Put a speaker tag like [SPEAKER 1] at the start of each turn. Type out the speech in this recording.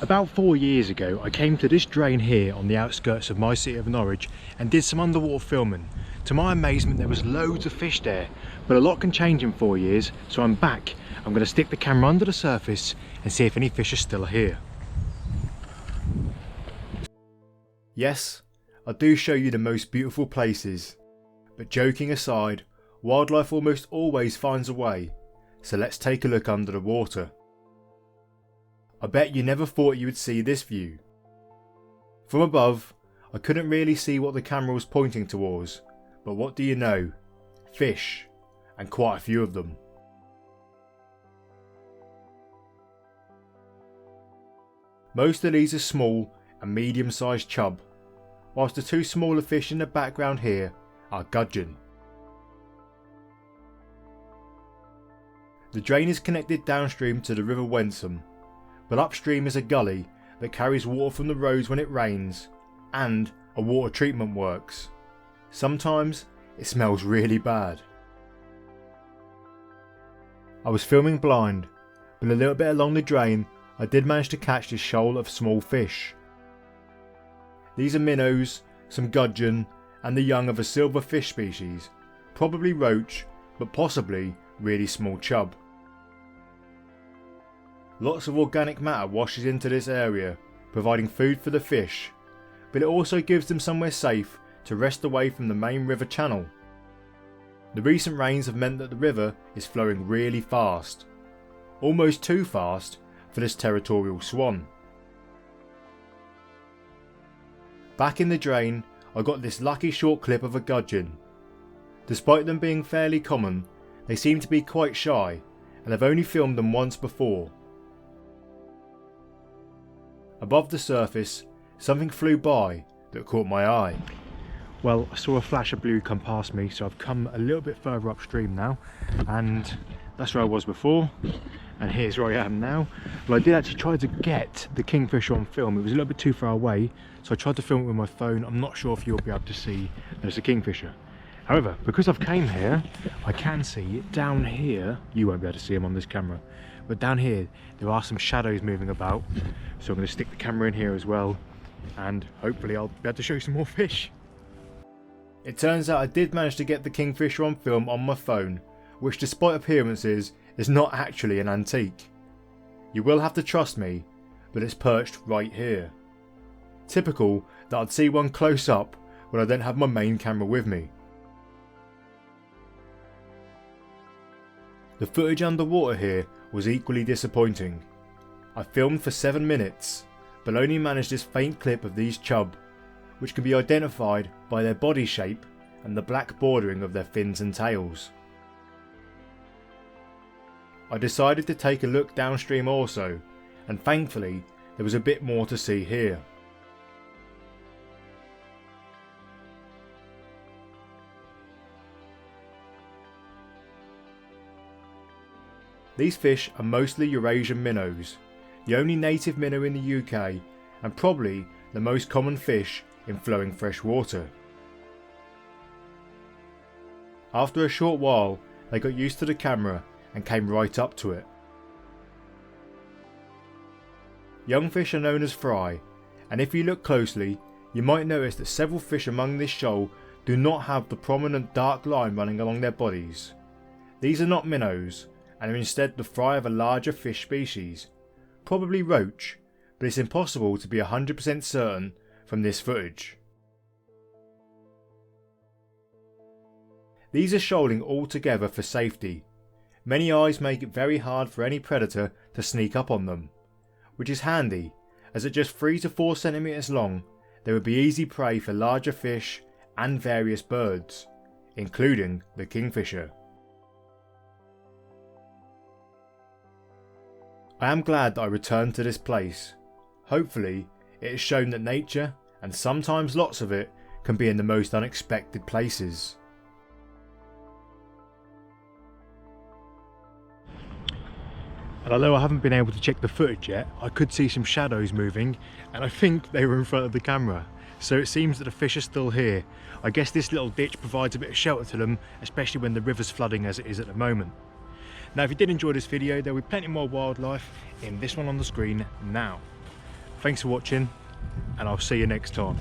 [SPEAKER 1] About 4 years ago, I came to this drain here on the outskirts of my city of Norwich and did some underwater filming. To my amazement, there was loads of fish there, but a lot can change in 4 years, so I'm back. I'm going to stick the camera under the surface and see if any fish are still here.
[SPEAKER 2] Yes, I do show you the most beautiful places, but joking aside, wildlife almost always finds a way, so let's take a look under the water. I bet you never thought you would see this view. From above, I couldn't really see what the camera was pointing towards, but what do you know? Fish, and quite a few of them. Most of these are small and medium-sized chub, whilst the two smaller fish in the background here are gudgeon. The drain is connected downstream to the River Wensum, but upstream is a gully that carries water from the roads when it rains, and a water treatment works. Sometimes it smells really bad. I was filming blind, but a little bit along the drain I did manage to catch this shoal of small fish. These are minnows, some gudgeon, and the young of a silver fish species, probably roach, but possibly really small chub. Lots of organic matter washes into this area, providing food for the fish, but it also gives them somewhere safe to rest away from the main river channel. The recent rains have meant that the river is flowing really fast, almost too fast for this territorial swan. Back in the drain, I got this lucky short clip of a gudgeon. Despite them being fairly common, they seem to be quite shy, and I've only filmed them once before. Above the surface, something flew by that caught my eye.
[SPEAKER 1] Well, I saw a flash of blue come past me, so I've come a little bit further upstream now, and that's where I was before, and here's where I am now. Well, I did actually try to get the kingfisher on film. It was a little bit too far away, so I tried to film it with my phone. I'm not sure if you'll be able to see there's a kingfisher. However, because I've came here, I can see down here, you won't be able to see them on this camera, but down here there are some shadows moving about, so I'm going to stick the camera in here as well, and hopefully I'll be able to show you some more fish.
[SPEAKER 2] It turns out I did manage to get the kingfisher on film on my phone, which despite appearances is not actually an antique. You will have to trust me, but it's perched right here. Typical that I'd see one close up when I don't have my main camera with me. The footage underwater here was equally disappointing. I filmed for 7 minutes, but only managed this faint clip of these chub, which can be identified by their body shape and the black bordering of their fins and tails. I decided to take a look downstream also, and thankfully there was a bit more to see here. These fish are mostly Eurasian minnows, the only native minnow in the UK and probably the most common fish in flowing fresh water. After a short while they got used to the camera and came right up to it. Young fish are known as fry, and if you look closely you might notice that several fish among this shoal do not have the prominent dark line running along their bodies. These are not minnows, and are instead the fry of a larger fish species, probably roach, but it's impossible to be 100% certain from this footage. These are shoaling all together for safety. Many eyes make it very hard for any predator to sneak up on them, which is handy as at just 3 to 4 centimeters long they would be easy prey for larger fish and various birds, including the kingfisher. I am glad that I returned to this place. Hopefully it has shown that nature, and sometimes lots of it, can be in the most unexpected places.
[SPEAKER 1] And although I haven't been able to check the footage yet, I could see some shadows moving, and I think they were in front of the camera. So it seems that the fish are still here. I guess this little ditch provides a bit of shelter to them, especially when the river's flooding as it is at the moment. Now if you did enjoy this video, there will be plenty more wildlife in this one on the screen now. Thanks for watching, and I'll see you next time.